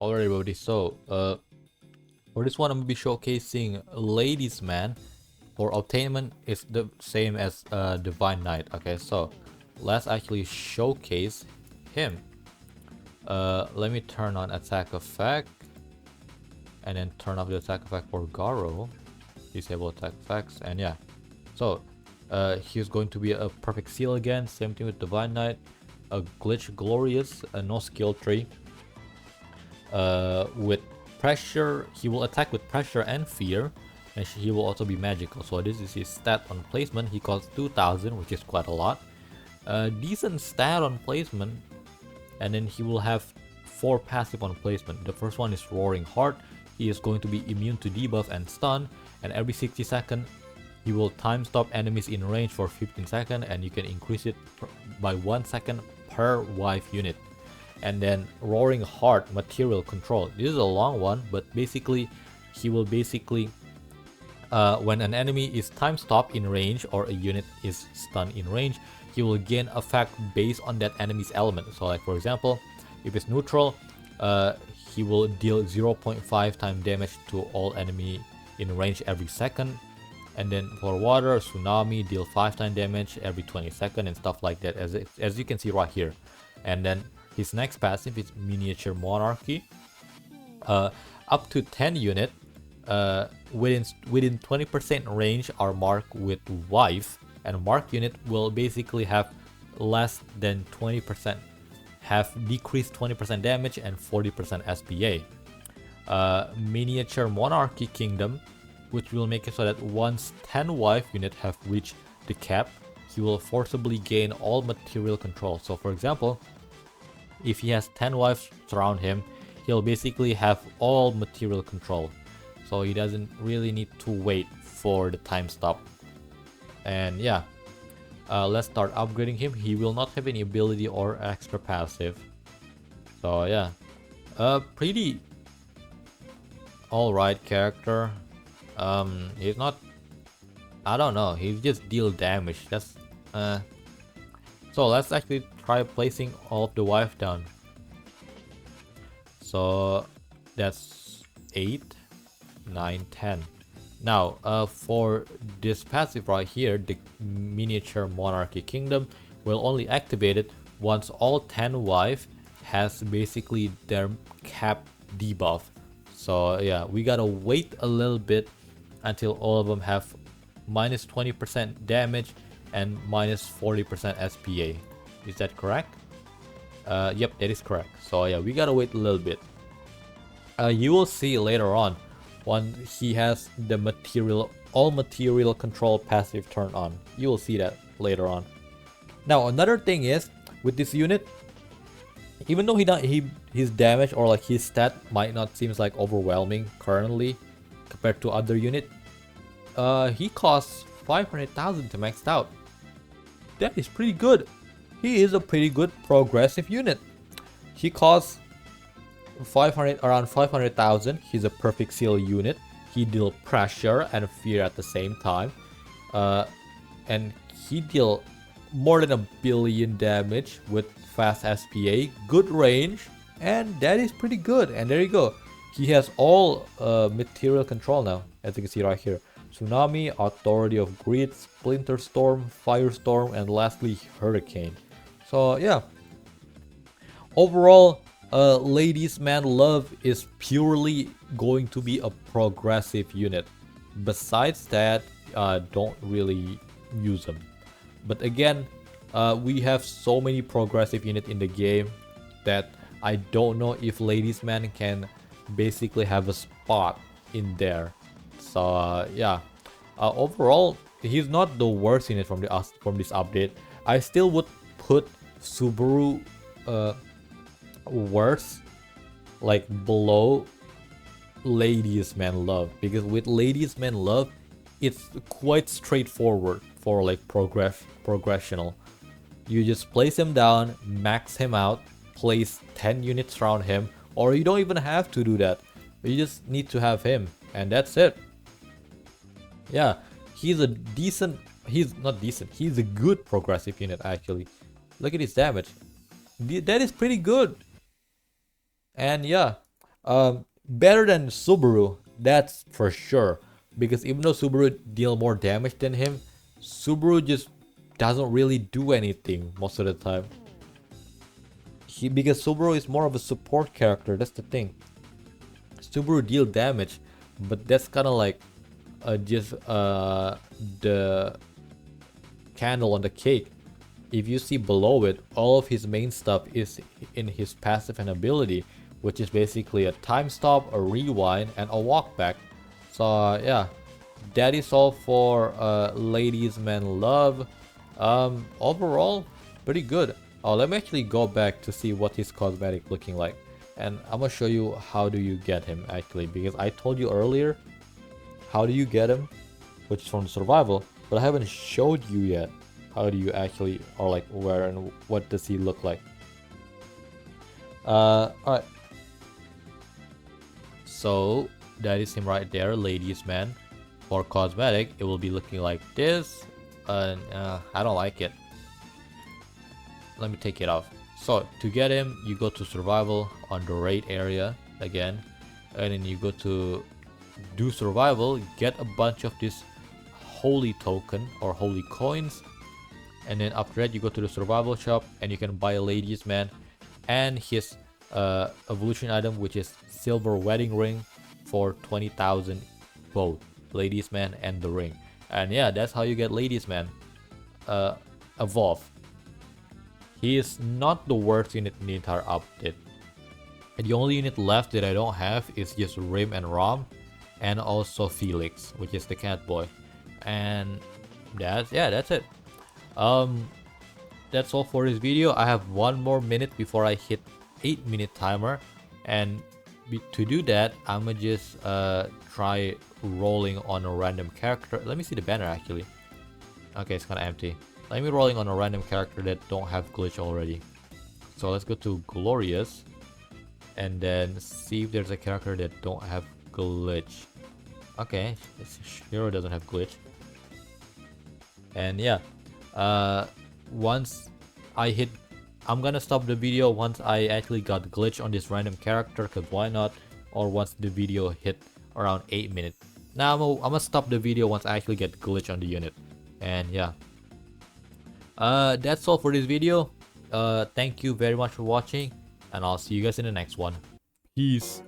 Alright, everybody. So, for this one, I'm gonna be showcasing Ladies Man. For obtainment, it's the same as Divine Knight. Okay, so let's actually showcase him. Let me turn on attack effect, and then turn off the attack effect for Garo. Disable attack effects, and yeah. So, he's going to be a perfect seal again. Same thing with Divine Knight. A glitch glorious, a no skill tree. With pressure, he will attack with pressure and fear, and he will also be magical. So this is his stat on placement. He costs 2000, which is quite a lot. Decent stat on placement, and then he will have 4 passive on placement. The first one is Roaring Heart. He is going to be immune to debuff and stun, and every 60 seconds he will time stop enemies in range for 15 seconds, and you can increase it by 1 second per wife unit. And then Roaring Heart Material Control. This is a long one, but basically he will when an enemy is time stopped in range or a unit is stunned in range, he will gain effect based on that enemy's element. So like for example, if it's neutral, he will deal 0.5 times damage to all enemy in range every second. And then for water, Tsunami, deal 5 times damage every 20 seconds and stuff like that, as you can see right here. And then his next passive is Miniature Monarchy. Up to 10 unit within 20% range are marked with wife, and mark unit will basically have less than 20%, have decreased 20% damage and 40% SPA. Miniature Monarchy Kingdom, which will make it so that once 10 wife unit have reached the cap, he will forcibly gain all material control. So for example, if he has 10 wives surround him, he'll basically have all material control. So he doesn't really need to wait for the time stop. And yeah, let's start upgrading him. He will not have any ability or extra passive. So yeah, pretty alright character. He's not, I don't know, he just deal damage. That's so let's actually try placing all of the wife down. So that's 8, 9, 10. Now for this passive right here, the Miniature Monarchy Kingdom will only activate it once all 10 wife has basically their cap debuff. So yeah, we gotta wait a little bit until all of them have minus 20% damage and minus 40% SPA. Is that correct? Yep, that is correct. So yeah, we gotta wait a little bit. You will see later on when he has the all material control passive turned on. You will see that later on. Now another thing is, with this unit, even though his damage or like his stat might not seems like overwhelming currently compared to other unit, he costs 500,000 to max out. That is pretty good. He is a pretty good progressive unit. He costs around 500,000. He's a perfect seal unit. He deal pressure and fear at the same time, and he deal more than 1 billion damage with fast SPA, good range, and that is pretty good. And there you go. He has all material control now, as you can see right here. Tsunami, Authority of Greed, Splinter Storm, Firestorm, and lastly Hurricane. So yeah, overall, Ladies Man Love is purely going to be a progressive unit. Besides that, don't really use them. But again, we have so many progressive units in the game that I don't know if Ladies Man can basically have a spot in there. So yeah, overall, he's not the worst unit from this update. I still would put Subaru worse, like below Ladies Man Love, because with Ladies Man Love, it's quite straightforward for like progressional. You just place him down, max him out, place 10 units around him, or you don't even have to do that. You just need to have him, and that's it. Yeah, he's a decent, he's not decent, he's a good progressive unit actually. Look at his damage. That is pretty good. And yeah, Better than Subaru, that's for sure. Because even though Subaru deal more damage than him, Subaru just doesn't really do anything most of the time. Because Subaru is more of a support character, that's the thing. Subaru deal damage, but that's kind of like just the candle on the cake. If you see below it, all of his main stuff is in his passive and ability, which is basically a time stop, a rewind, and a walk back. So yeah, that is all for Ladies Man Love. Overall, pretty good. Oh, let me actually go back to see what his cosmetic looking like. And I'm gonna show you how do you get him actually, because I told you earlier how do you get him, which is from survival, but I haven't showed you yet how do you actually, or like where and what does he look like. Alright, so that is him right there, Ladies Man. For cosmetic, it will be looking like this, and I don't like it. Let me take it off. So to get him, you go to survival on the raid area again, and then you go to do survival, get a bunch of this holy token or holy coins, and then after that you go to the survival shop and you can buy a Ladies Man and his evolution item, which is silver wedding ring for 20,000 both Ladies Man and the ring. And yeah, that's how you get Ladies Man evolve. He is not the worst unit in the entire update. And the only unit left that I don't have is just Rim and Rom, and also Felix, which is the cat boy. And that's it. That's all for this video. I have 1 more minute before I hit 8-minute timer, and to do that, I'ma just try rolling on a random character. Let me see the banner actually. Okay, it's kind of empty. Let me rolling on a random character that don't have glitch already. So let's go to Glorious and then see if there's a character that don't have glitch. Okay, Hero doesn't have glitch. And yeah, once I hit, I'm gonna stop the video once I actually got glitch on this random character, cause why not? Or once the video hit around 8 minutes. Now I'm gonna stop the video once I actually get glitch on the unit. And yeah, that's all for this video. Thank you very much for watching, and I'll see you guys in the next one. Peace.